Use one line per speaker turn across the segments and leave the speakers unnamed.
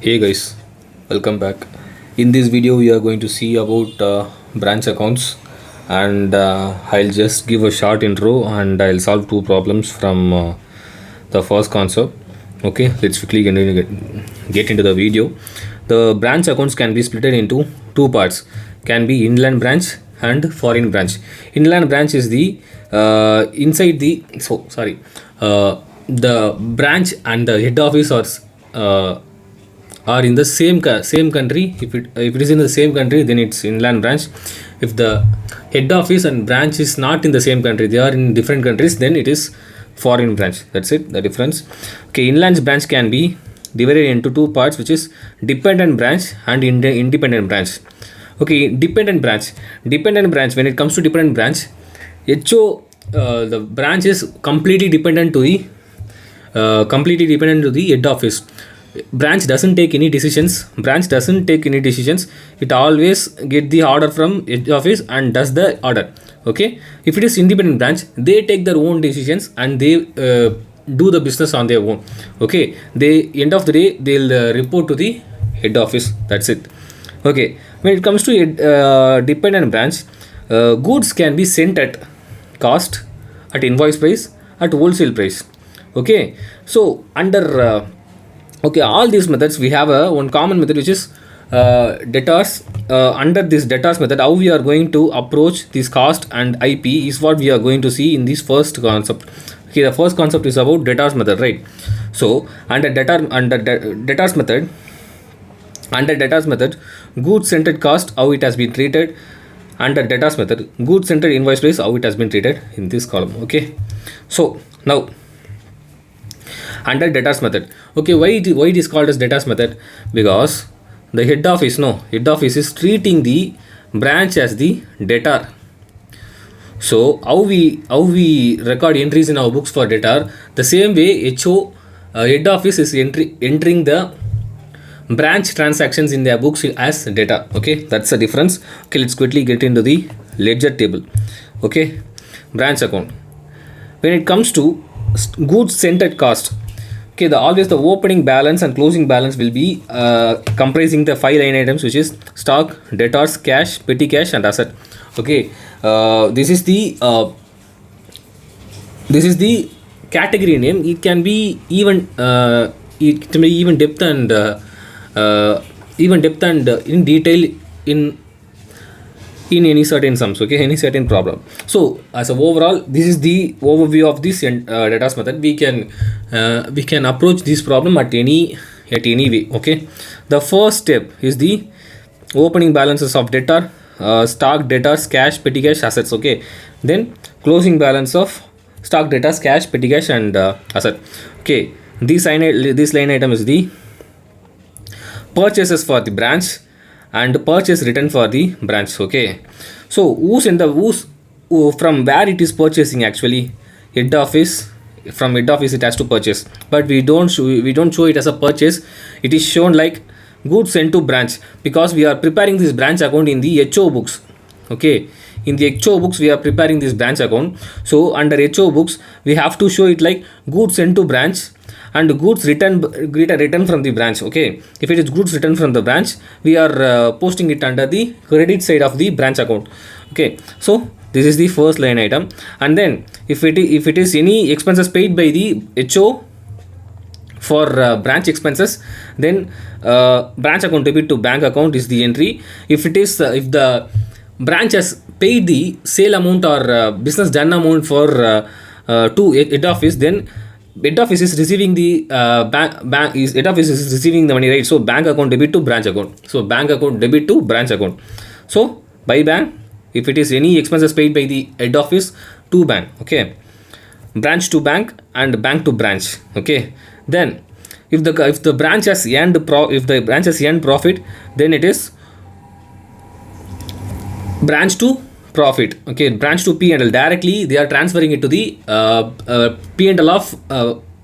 Hey guys, welcome back. In this video, we are going to see about branch accounts, and I'll just give a short intro and I'll solve two problems from the first concept. Okay, let's quickly get into the video. The branch accounts can be split into two parts. Can be inland branch and foreign branch. Inland branch is the inside the the branch and the head office uh, are in the same country. If it is in the same country, then it's inland branch. If the head office and branch is not in the same country, they are in different countries, then it is foreign branch. That's it, the difference. Okay, inland branch can be divided into two parts, which is dependent branch and independent branch. Okay, dependent branch, when it comes to dependent branch, the branch is completely dependent to the head office. Branch doesn't take any decisions. It always get the order from head office and does the order. Okay, if it is independent branch, they take their own decisions and they do the business on their own. Okay, they end of the day they'll report to the head office. That's it. Okay, when it comes to dependent branch, goods can be sent at cost, at invoice price, at wholesale price. Okay, so under okay, all these methods, we have a one common method, which is debtors. Under this debtors method, how we are going to approach this cost and IP is what we are going to see in this first concept. Okay, the first concept is about debtors method, right? So under debtors method, goods centered cost, how it has been treated. Under debtors method, goods centered invoice price, how it has been treated in this column. Okay, so now under debtors method. Okay, why it is called as debtors method? Because the head office is treating the branch as the debtor. So how we record entries in our books for debtor, the same way head office is entering the branch transactions in their books as data. Okay, that's the difference. Okay, let's quickly get into the ledger table. Okay, branch account. When it comes to goods centered cost, okay, always the opening balance and closing balance will be comprising the 5 line items, which is stock, debtors, cash, petty cash, and asset. Okay, this is the category name. It can be even depth and in detail in any certain sums. Okay, any certain problem. So as a overall, this is the overview of this debtors method. We can approach this problem at any way. Okay, the first step is the opening balances of debtor, stock, debtors, cash, petty cash, assets. Okay, then closing balance of stock, debtors, cash, petty cash, and asset. Okay, this line item is the purchases for the branch and purchase return for the branch. Okay, so from where it is purchasing? Actually, head office. From head office it has to purchase, but we don't show it as a purchase. It is shown like goods sent to branch, because we are preparing this branch account in the HO books. Okay, in the HO books we are preparing this branch account. So under HO books we have to show it like goods sent to branch and goods return from the branch. Okay, if it is goods return from the branch, we are posting it under the credit side of the branch account. Okay, so this is the first line item. And then if it is any expenses paid by the HO for branch expenses, then branch account debit to bank account is the entry. If the branch has paid the sale amount or business done amount for to head office, then head office is receiving the head office is receiving the money, right? So bank account debit to branch account. So bank account debit to branch account. So by bank, if it is any expenses paid by the head office to bank. Okay, branch to bank and bank to branch. Okay, then if the branch has earned profit, then it is branch to profit. Okay, branch to P&L. Directly they are transferring it to the P&L of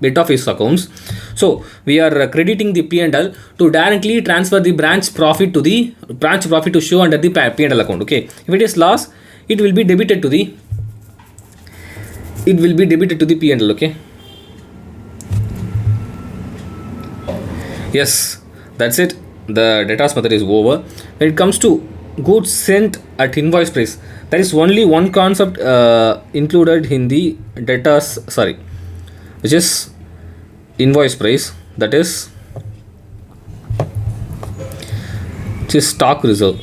head office accounts. So we are crediting the P&L to directly transfer the branch profit to show under the P&L account. Okay, if it is loss, it will be debited to the P&L. Okay, yes, That's it. The debtors method is over. When it comes to goods sent at invoice price, there is only one concept included in the debtors, sorry, which is invoice price, that is just stock reserve.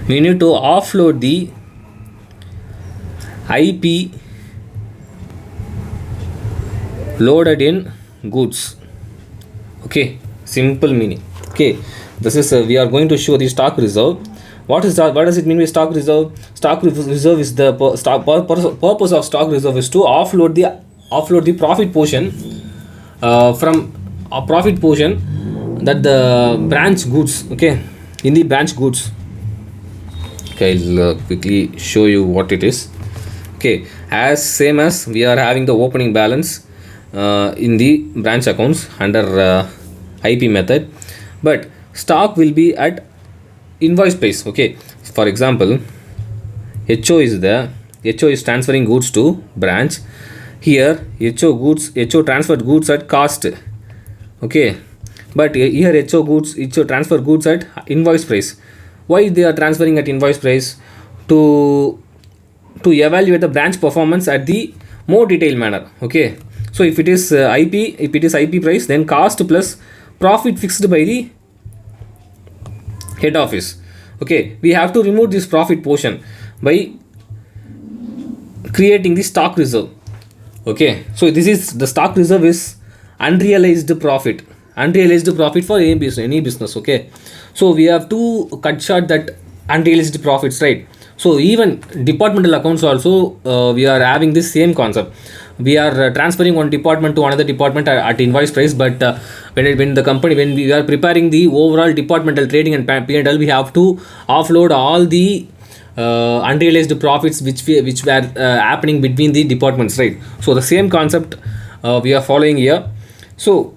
We need to offload the IP loaded in goods. Okay, simple meaning. Okay, this is we are going to show the stock reserve. What is that? What does it mean by stock reserve? Reserve is the purpose of stock reserve is to offload the profit portion from a profit portion that the branch goods. Okay, in the branch goods. Okay, I'll quickly show you what it is. Okay, as same as we are having the opening balance in the branch accounts under IP method, but stock will be at invoice price. Okay, for example, HO is there. HO is transferring goods to branch. Here HO transferred goods at cost. Okay, but here HO transfer goods at invoice price. Why they are transferring at invoice price? To evaluate the branch performance at the more detailed manner. Okay, so if it is IP price, then cost plus profit fixed by the head office. Okay, we have to remove this profit portion by creating the stock reserve. Okay, so this is the stock reserve is unrealized profit for any business. Okay, so we have to cut short that unrealized profits, right? So even departmental accounts also we are having this same concept. We are transferring one department to another department at invoice price, but when we are preparing the overall departmental trading and P&L, we have to offload all the unrealized profits which were happening between the departments, right? So the same concept we are following here. So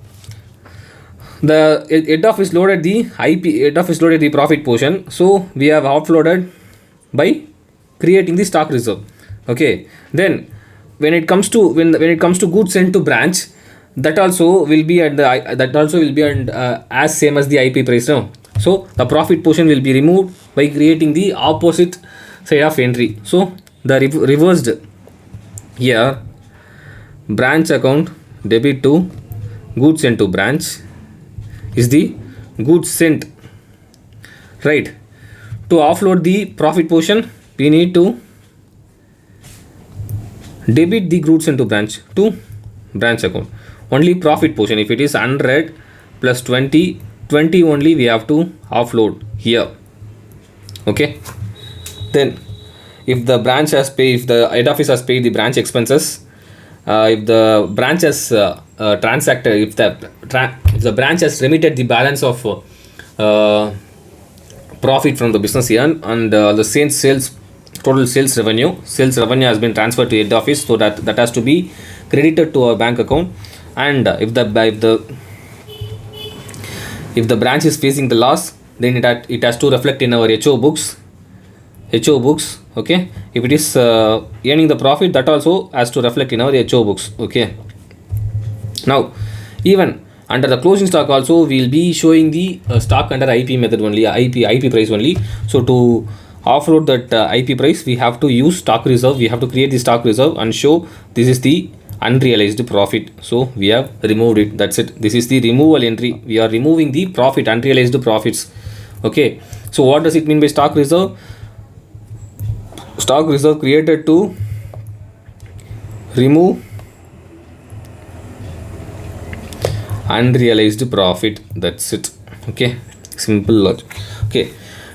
the head office loaded the profit portion, so we have offloaded by creating the stock reserve. Okay, then when it comes to goods sent to branch, that also will be as same as the IP price now. So the profit portion will be removed by creating the opposite side of entry. So the reversed here, branch account debit to goods sent to branch is the goods sent, right? To offload the profit portion, we need to debit the goods sent to branch to branch account. Only profit portion, if it is 100 plus 20 only we have to offload here. Okay, then if the head office has paid the branch expenses, if the branch has transacted, if the branch has remitted the balance of profit from the business year, and the total sales revenue has been transferred to head office, so that has to be credited to our bank account. And if the branch is facing the loss, then it has to reflect in our HO books. Okay, if it is earning the profit, that also has to reflect in our HO books. Okay, now even under the closing stock also we will be showing the stock under IP method only, IP price only. So to offload that IP price, we have to use stock reserve. We have to create the stock reserve and show this is the unrealized profit. So we have removed it. That's it. This is the removal entry. We are removing the profit, unrealized profits. Okay, so what does it mean by stock reserve? Stock reserve created to remove unrealized profit. That's it. Okay, simple logic. Okay,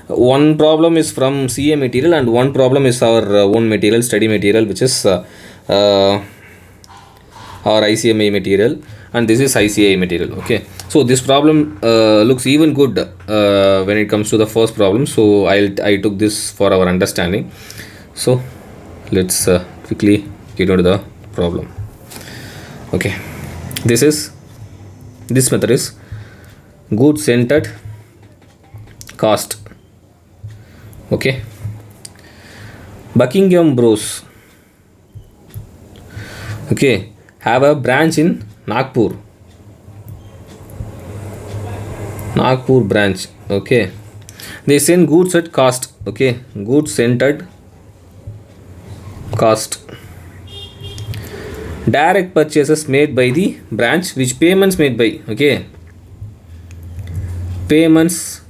one problem is from CA material and one problem is our own material, study material, which is our ICMA material, and this is ICA material. Okay, so this problem looks even good when it comes to the first problem, so I took this for our understanding. So let's quickly get into the problem. Okay, this method is goods sent at cost. Okay, Buckingham Bros, okay, have a branch in Nagpur. Nagpur branch. Okay. They send goods at cost. Okay. Goods sent at cost. Direct purchases made by the branch, which payments made by. Okay. Payments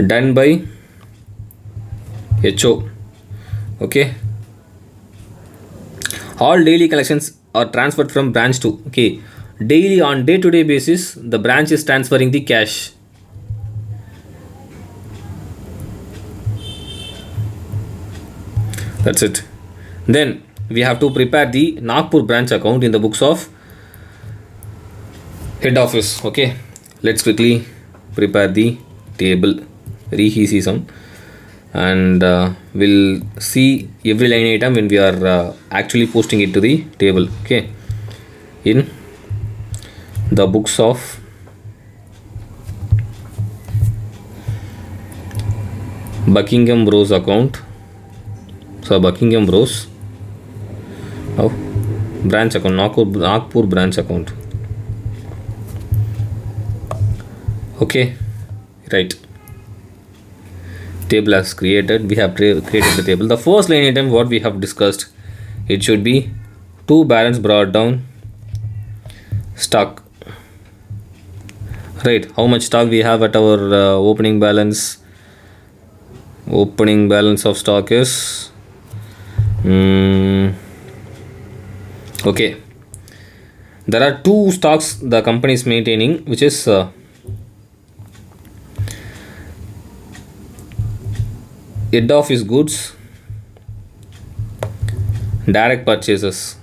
done by HO. Okay. All daily collections are transferred from branch to. Okay. Daily, on day to day basis, the branch is transferring the cash. That's it. Then we have to prepare the Nagpur branch account in the books of head office. Okay. Let's quickly prepare the table. Very easy sum. And we'll see every line item when we are actually posting it to the table. Okay. In the books of Buckingham Bros account. So Buckingham Bros. Oh, branch account, Nagpur branch account. Okay, right. Table has created. We have created the table. The first line item what we have discussed, it should be two balance brought down stock. Right, how much stock we have at our opening balance? Opening balance of stock is okay. There are two stocks the company is maintaining, which is head office goods, direct purchases.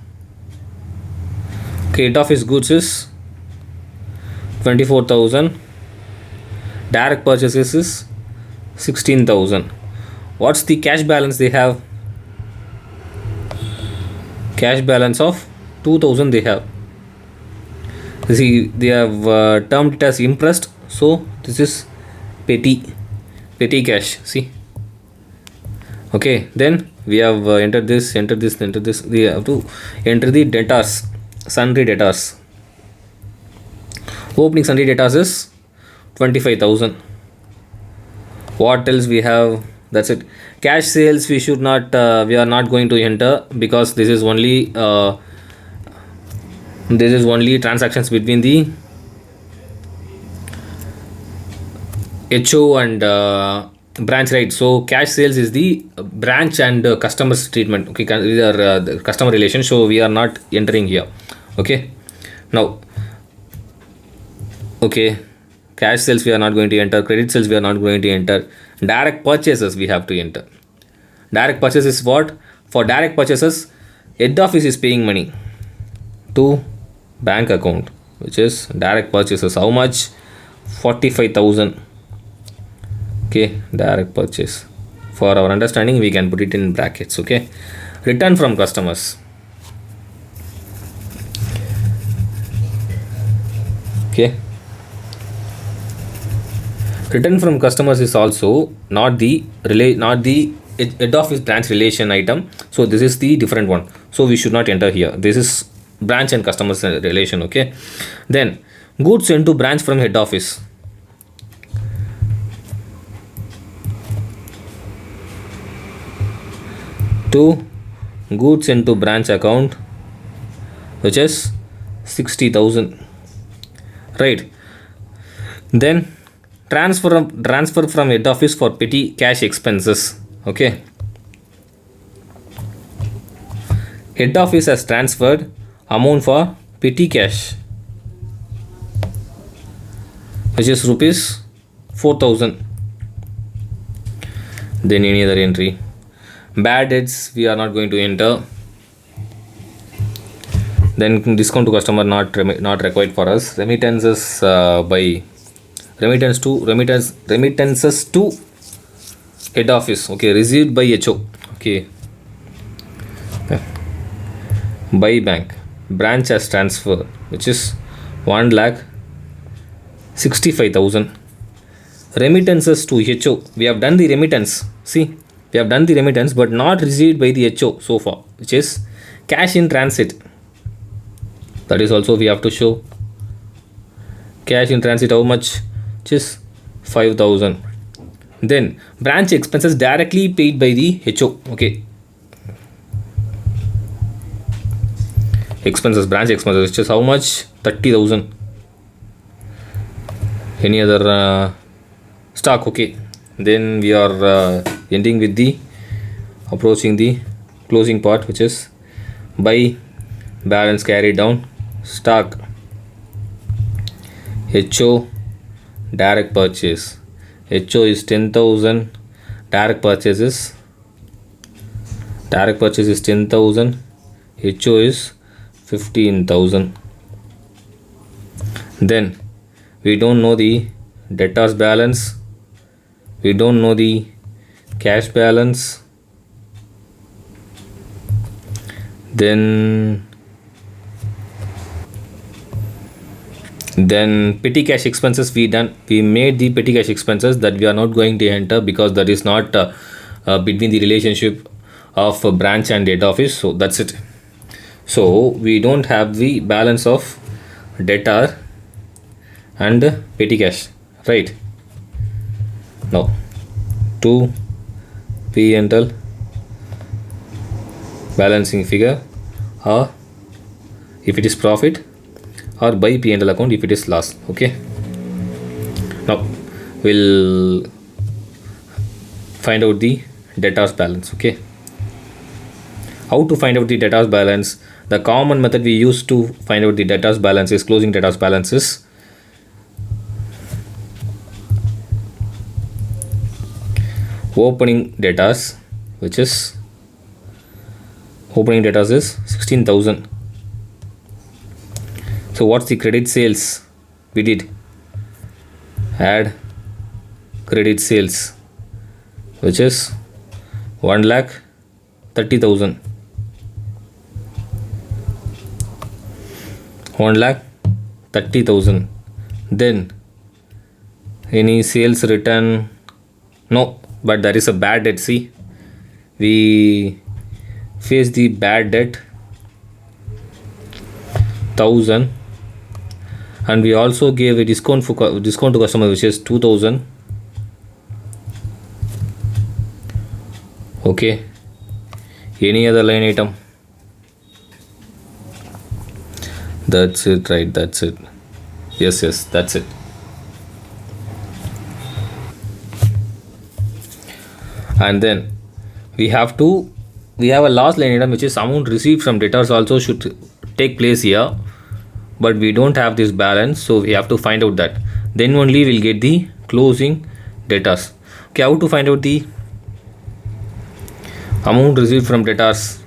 Okay, head office goods is 24,000, direct purchases is 16,000. What's the cash balance they have? Cash balance of 2,000 they have. See, they have termed it as impressed, so this is petty cash. See. Okay, then we have entered this. We have to enter the debtors, sundry debtors. Opening sundry debtors is 25,000. What else we have? That's it. Cash sales we should not. We are not going to enter because this is only transactions between the HO and branch, right? So cash sales is the branch and customers treatment. Okay, these are the customer relations. So we are not entering here. Okay, now okay, cash sales we are not going to enter. Credit sales we are not going to enter. Direct purchases we have to enter. Direct purchases is what? For direct purchases, head office is paying money to bank account, which is direct purchases. How much? 45,000. Okay, direct purchase. For our understanding, we can put it in brackets. Okay, return from customers. Okay, return from customers is also not the head office branch relation item. So this is the different one. So we should not enter here. This is branch and customers relation. Okay, then goods sent to branch from head office. To goods into branch account, which is 60,000. Right. Then transfer from head office for petty cash expenses. Okay. Head office has transferred amount for petty cash, which is rupees 4,000. Then any other entry. Bad debts we are not going to enter. Then discount to customer not required for us. Remittances remittances to head office. Okay, received by HO. Okay, by bank. Branch has transfer, which is 1,65,000. Remittances to HO. We have done the remittance. See, we have done the remittance, but not received by the HO so far, which is cash in transit. That is also we have to show. Cash in transit, how much? Which is 5,000. Then branch expenses directly paid by the HO. Okay. Expenses, branch expenses, which is how much? 30,000. Any other stock? Okay. Then we are ending with the approaching the closing part, which is by balance carried down, stock, HO, direct purchase. HO is 10,000, direct purchase is 10,000, HO is 15,000. Then we don't know the debtors balance, we don't know the cash balance. Then petty cash expenses, we made the petty cash expenses that we are not going to enter because that is not between the relationship of branch and head office. So that's it. So we don't have the balance of debtor and petty cash, right? Now to P&L balancing figure, or if it is profit, or by P&L account if it is loss. Okay, now we'll find out the debtors balance. Okay, how to find out the debtors balance? The common method we use to find out the debtors balance is closing debtors balances. Opening debtors, which is opening debtors is 16,000. So what's the credit sales? We did add credit sales, which is 1,30,000. 1,30,000. Then any sales return? No, but there is a bad debt. See, we face the bad debt 1,000, and we also gave a discount to customer, which is 2,000. Okay, any other line item? That's it, right? That's it. Yes, that's it. And then we have a last line item, which is amount received from debtors also should take place here, but we don't have this balance, so we have to find out that. Then only we'll get the closing debtors. Okay, how to find out the amount received from debtors?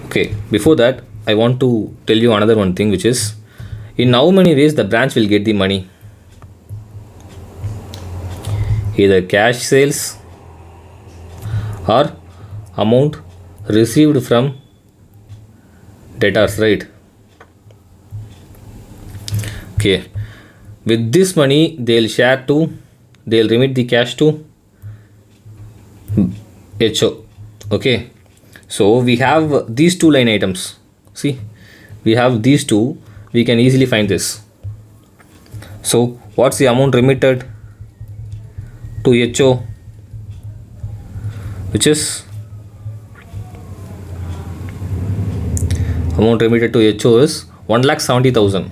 Okay, before that I want to tell you another one thing, which is in how many ways the branch will get the money. Either cash sales or amount received from debtors, right? Okay, with this money they'll remit the cash to HO. Okay, so we have these two line items. See, we have these two, we can easily find this. So what's the amount remitted to HO, which is amount remitted to HO is 1,70,000.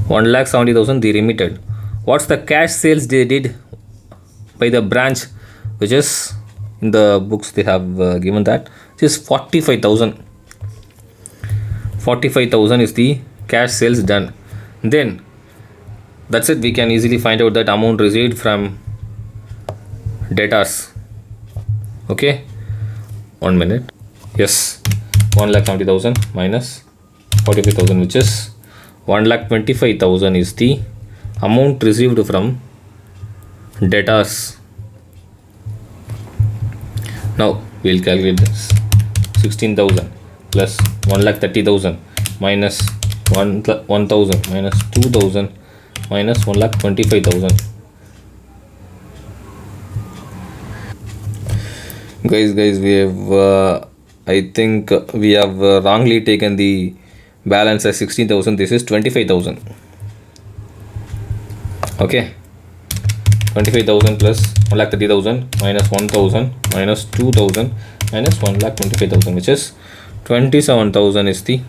1,70,000 they remitted. What's the cash sales they did by the branch, which is in the books they have given that, which is 45,000. 45,000 is the cash sales done. Then that's it, we can easily find out that amount received from debtors. Okay, 1 minute. Yes, 1,70,000 minus 45,000, which is 1,25,000 is the amount received from debtors. Now we'll calculate this. 16,000 plus 1,30,000 minus 1,000 minus 2,000 minus 1,25,000. Guys, we have I think we have wrongly taken the balance as 16,000. This is 25,000. Okay, 25,000 plus 1,30,000 minus 1,000 minus 2,000 minus 1,25,000, which is 27,000 is the.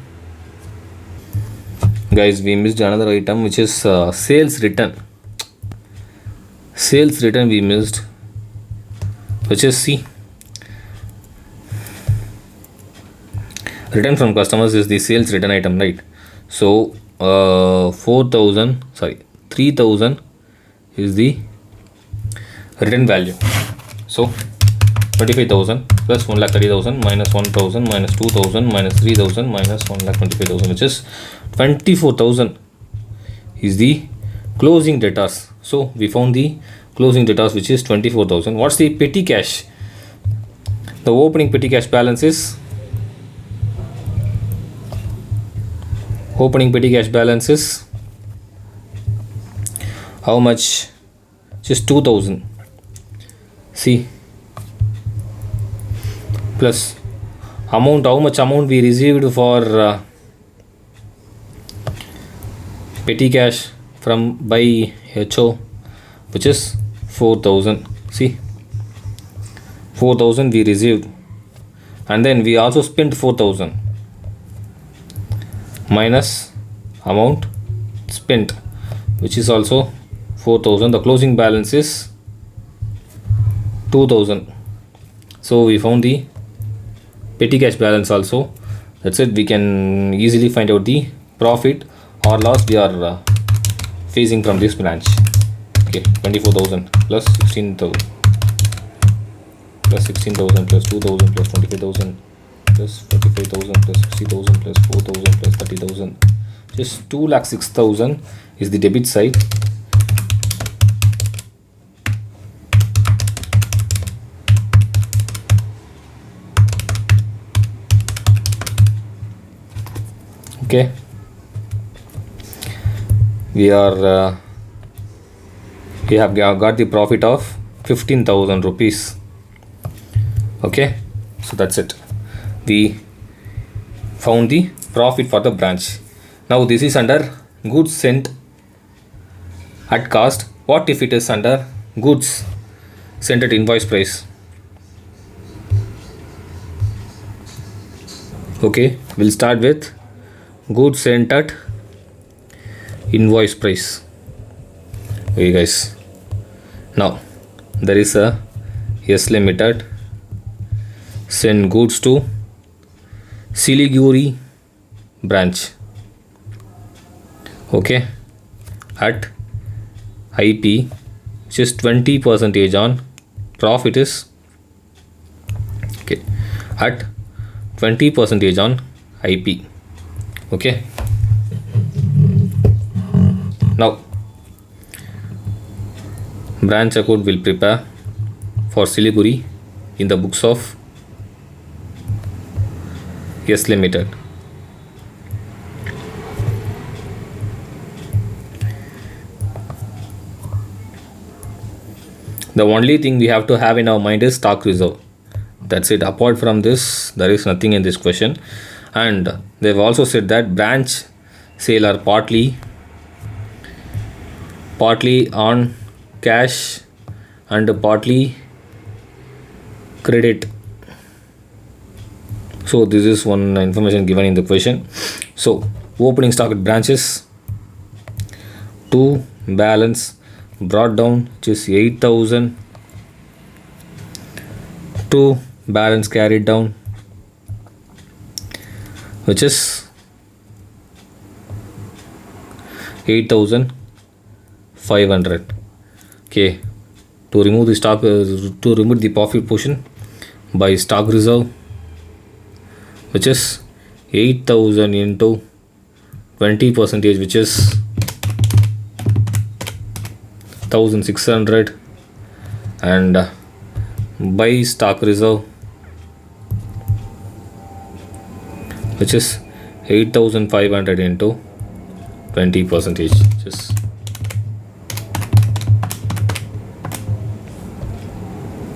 Guys, we missed another item, which is sales return. Sales return we missed, which is C. Return from customers is the sales return item, right? So 3,000 is the return value. So 25,000 plus 1,30,000 minus 1,000 minus 2,000 minus 3,000 minus 1,25,000, which is 24,000 is the closing debtors. So we found the closing debtors, which is 24,000. What's the petty cash? The opening petty cash balance is how much? Just 2,000. See, plus amount, how much amount we received for petty cash from by HO, which is 4,000. See, 4,000 we received, and then we also spent 4,000 minus amount spent, which is also 4,000. The closing balance is 2,000. So we found the petty cash balance also. That's it. We can easily find out the profit or loss we are facing from this branch. Okay, 24,000 plus 16,000 plus 16,000 plus 2,000 plus 25,000 plus 45,000 plus 60,000 plus 4,000 plus 30,000. Just 2,06,000 is the debit side. Okay, we have got the profit of 15,000 rupees. Okay, so that's it. We found the profit for the branch. Now this is under goods sent at cost. What if it is under goods sent at invoice price? Okay, we'll start with goods sent at invoice price. Okay guys, now there is a S Limited send goods to Siliguri branch. Okay, at IP, which is 20% on profit is okay at 20% on IP. Okay, now branch account will prepare for Siliguri in the books of S Limited. The only thing we have to have in our mind is stock reserve. That's it. Apart from this, there is nothing in this question. And they've also said that branch sale are partly on cash and partly credit. So this is one information given in the question. So opening stock at branches, to balance brought down, which is 8,000, to balance carried down, which is 8,500. Okay, to remove the stock, to remove the profit portion by stock reserve, which is 8,000 into 20%, which is 1,600, and by stock reserve, which is 8,500 into 20%, which is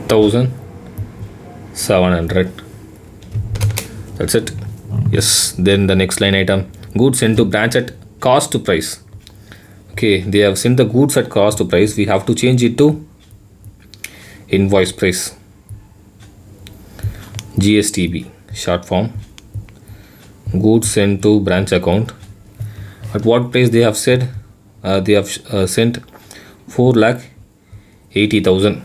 1,000 700. That's it. Yes. Then the next line item, goods sent to branch at cost to price. Okay, they have sent the goods at cost to price. We have to change it to invoice price. GSTB short form. Goods sent to branch account. At what price they have said? They have sent 4,80,000.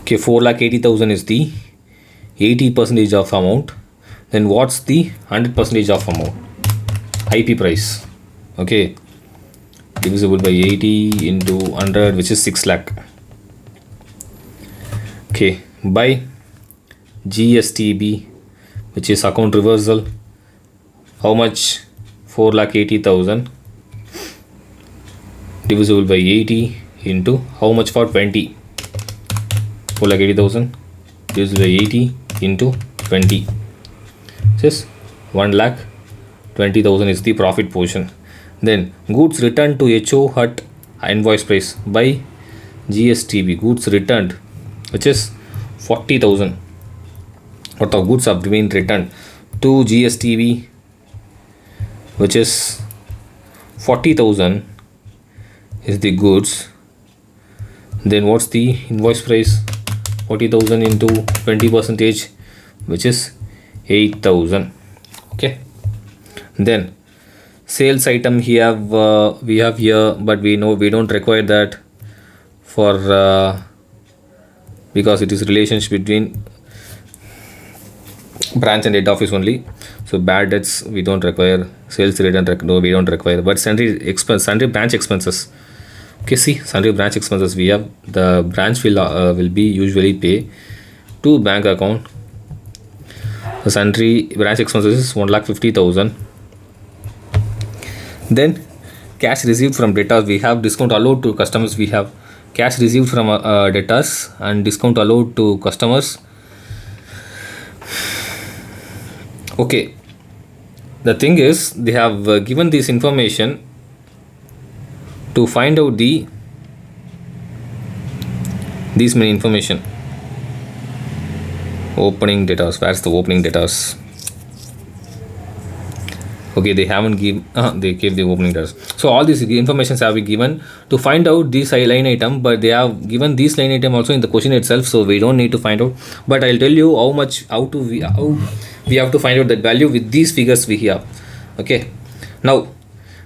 Okay, 4,80,000 is the 80% of amount. Then what's the 100% of amount? IP price. Okay, divisible by 80 into 100, which is 6 lakh. Okay, by GSTB, which is account reversal. How much? 4,80,000 divisible by 80 into how much for 20? 4,80,000 divisible by 80 into 20. Just 1,20,000 is the profit portion. Then goods returned to HO at invoice price by GSTB. Goods returned, which is 40,000. What of goods have been returned to GSTB, which is 40,000 is the goods. Then what's the invoice price? 40,000 into 20%, which is 8,000. Okay. Then sales item here we have here, but we know we don't require that for because it is relationship between branch and head office only. So bad debts we don't require, sales return no we don't require, but sundry branch expenses. Okay, see, sundry branch expenses we have. The branch will be usually pay to bank account. The sundry branch expenses is 1,50,000. Then cash received from debtors, we have discount allowed to customers. We have cash received from debtors and discount allowed to customers. Okay, the thing is they have given this information to find out these many information. Opening debtors, where's the opening debtors? Okay, they haven't given they gave the opening debtors. So all these informations have been given to find out this line item, but they have given this line item also in the question itself, so we don't need to find out. But I'll tell you how we have to find out that value with these figures we have. Okay, now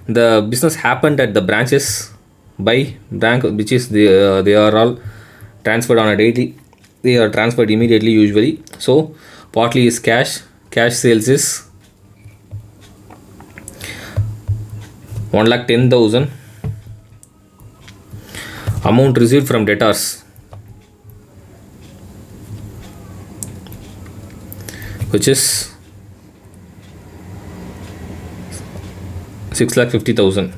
the business happened at the branches by bank, which is they are all transferred on a daily. They are transferred immediately usually. So partly is cash sales is 1,10,000. Amount received from debtors, which is 6,50,000.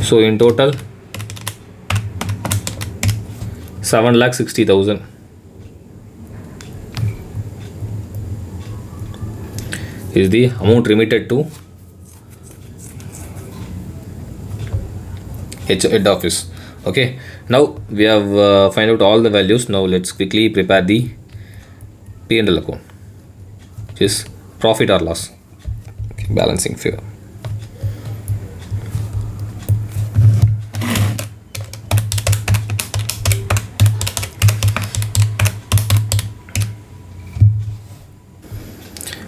So in total 7,60,000 is the amount remitted to head office. Okay, now we have find out all the values. Now let's quickly prepare the P&L account, which is profit or loss. Okay, balancing figure.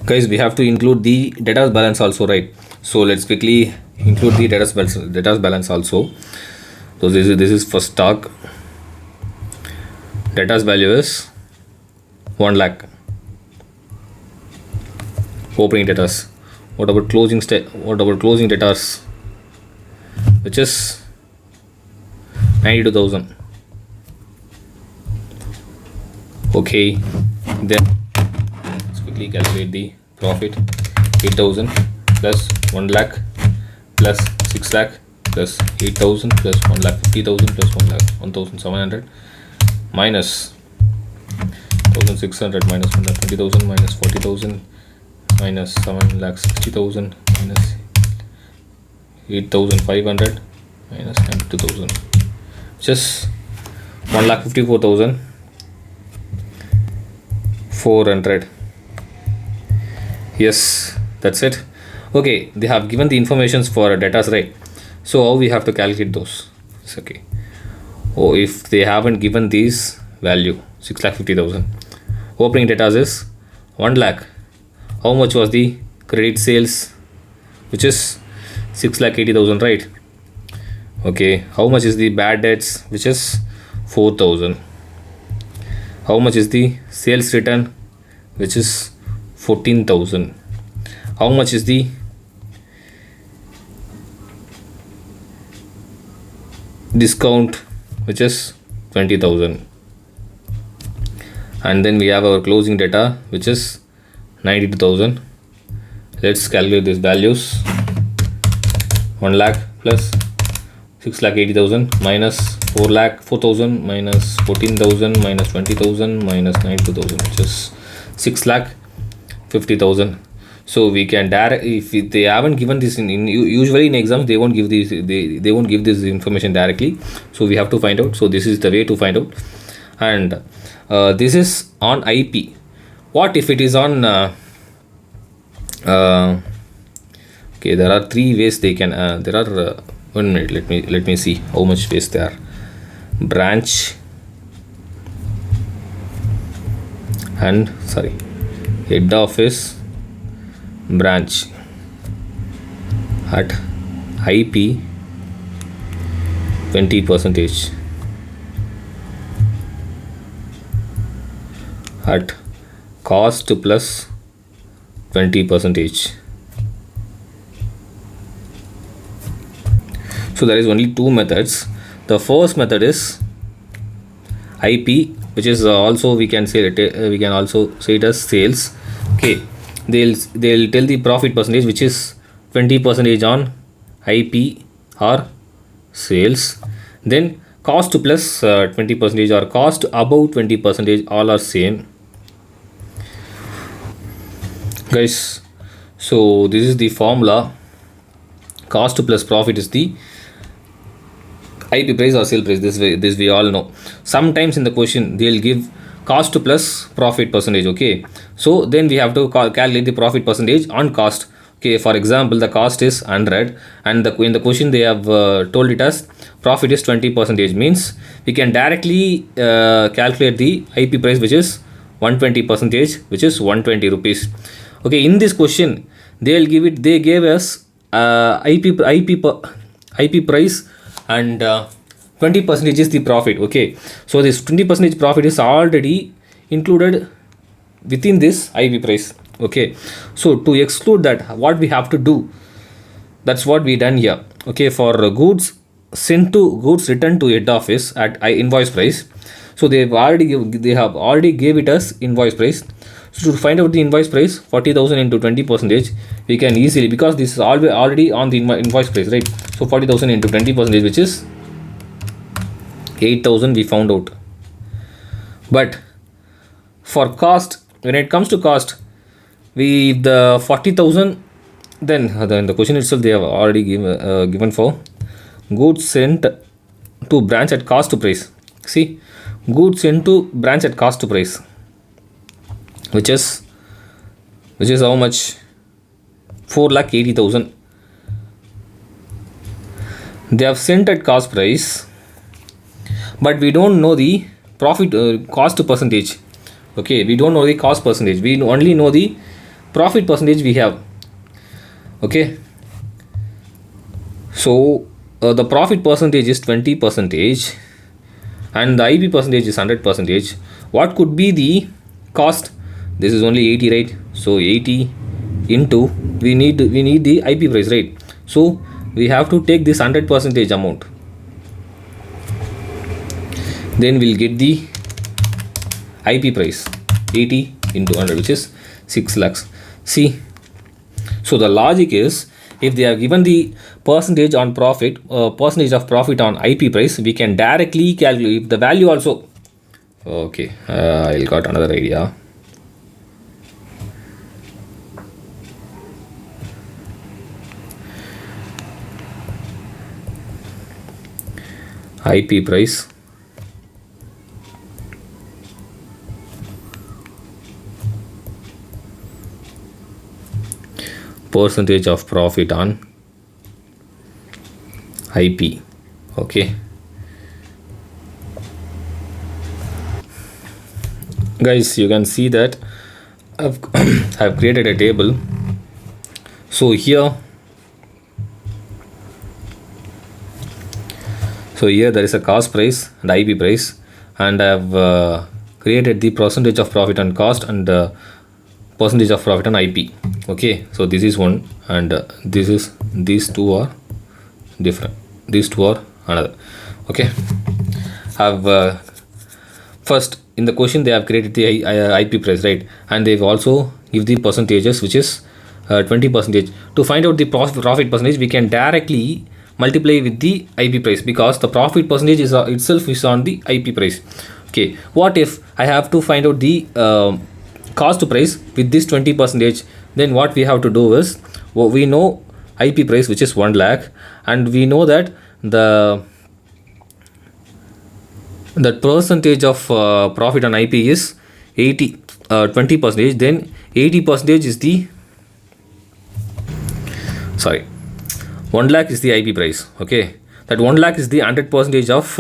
Guys, we have to include the debtors balance also, right? So let's quickly include the debtors balance also. So this is for stock. Debtors value is 1 lakh. Opening debtors. What about closing debtors, which is 92,000. Okay, then let's quickly calculate the profit. 8,000 plus 1 lakh plus 6 lakh plus 8,000 plus 1,50,000 plus 1,700 minus 1,600 minus 1,20,000 minus 40,000 minus 7,60,000 minus 8,500 minus 92,000, just 1,54,400. Yes, that's it. Okay, they have given the informations for debtors, right? So how we have to calculate those? It's okay. Oh, if they haven't given these value 6,50,000, opening debtors is 1 lakh. How much was the credit sales, which is 6,80,000, right? Okay, how much is the bad debts, which is 4,000? How much is the sales return, which is 14,000? How much is the discount, which is 20,000? And then we have our closing data, which is 92,000. Let's calculate these values. 1 lakh plus 6,80,000 minus 4,000 minus 14,000 minus 20,000 minus 92,000, which is 6,50,000. So we can direct, if they haven't given this in usually in exams they won't give this, they won't give this information directly, so we have to find out. So this is the way to find out. And this is on IP. What if it is on okay, there are 3 ways they can there are 1 minute, let me see how much ways there are. Branch and head office, branch at IP 20%, at cost plus 20%. So there is only 2 methods. The first method is IP, which is also we can say we can also say it as sales. Okay, they'll tell the profit percentage, which is 20% on IP or sales. Then cost plus 20% or cost above 20%, all are same, guys. So this is the formula. Cost plus profit is the IP price or sale price. This we all know. Sometimes in the question they'll give cost plus profit percentage. Okay, so then we have to calculate the profit percentage on cost. Okay, for example, the cost is 100 and in the question they have told it as profit is 20%, means we can directly calculate the IP price, which is 120%, which is 120 rupees. Okay, in this question they gave us IP price and 20% is the profit. Okay, so this 20% profit is already included within this IP price. Okay, so to exclude that, what we have to do, that's what we done here. Okay, for goods sent to goods returned to head office at invoice price, so they have already gave it as invoice price. So to find out the invoice price, 40,000 into 20%, we can easily, because this is already on the invoice price, right? So 40,000 into 20%, which is 8,000, we found out. But for cost, when it comes to cost, the 40,000, then the question itself they have already given for goods sent to branch at cost to price. See, goods sent to branch at cost to price, which is how much? 4,80,000. They have sent at cost price, but we don't know the profit cost percentage. Okay, we don't know the cost percentage, we only know the profit percentage we have. Okay, so the profit percentage is 20% and the IP percentage is 100%. What could be the cost? This is only 80, right? So 80 into we need the IP price, right? So we have to take this 100% amount, then we'll get the IP price. 80 into 100, which is 6 lakhs. See, so the logic is, if they have given the percentage on profit, percentage of profit on IP price, we can directly calculate the value also. Okay, I got another idea. IP price percentage of profit on IP. Okay, guys, you can see that I've I've created a table. So here there is a cost price and IP price, and I've created the percentage of profit on cost and percentage of profit on IP. Okay, so this is one, and these two are different. These two are another. Okay, I've first in the question they have created the IP price, right, and they've also give the percentages, which is 20%. To find out the profit percentage, we can directly multiply with the IP price, because the profit percentage is itself is on the IP price. Okay, what if I have to find out the cost price with this 20%? Then what we have to do is, we know IP price, which is 1 lakh, and we know that the percentage of profit on IP is 20%. Then 80% is the 1 lakh is the IP price. Okay, that 1 lakh is the 100% of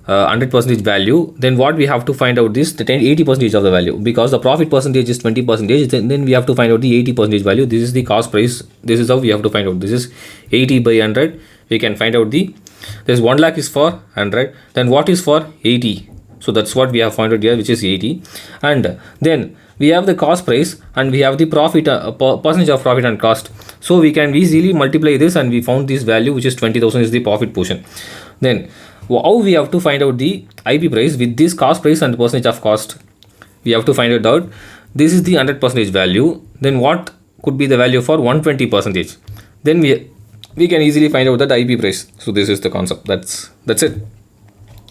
100% value. Then what we have to find out is the 80% of the value, because the profit percentage is 20%. Then we have to find out the 80% value. This is the cost price. This is how we have to find out. This is 80 by 100. We can find out this 1 lakh is for 100. Then what is for 80? So that's what we have found out here, which is 80. And then we have the cost price, and we have the profit percentage of profit and cost. So we can easily multiply this, and we found this value, which is 20,000 is the profit portion. Then how we have to find out the IP price with this cost price and percentage of cost? We have to find it out. This is the 100% value. Then what could be the value for 120%? Then we can easily find out that IP price. So this is the concept. That's it.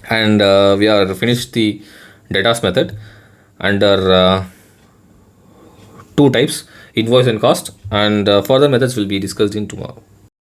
And we are finished the debtors method under 2 types, invoice and cost, and further methods will be discussed in tomorrow.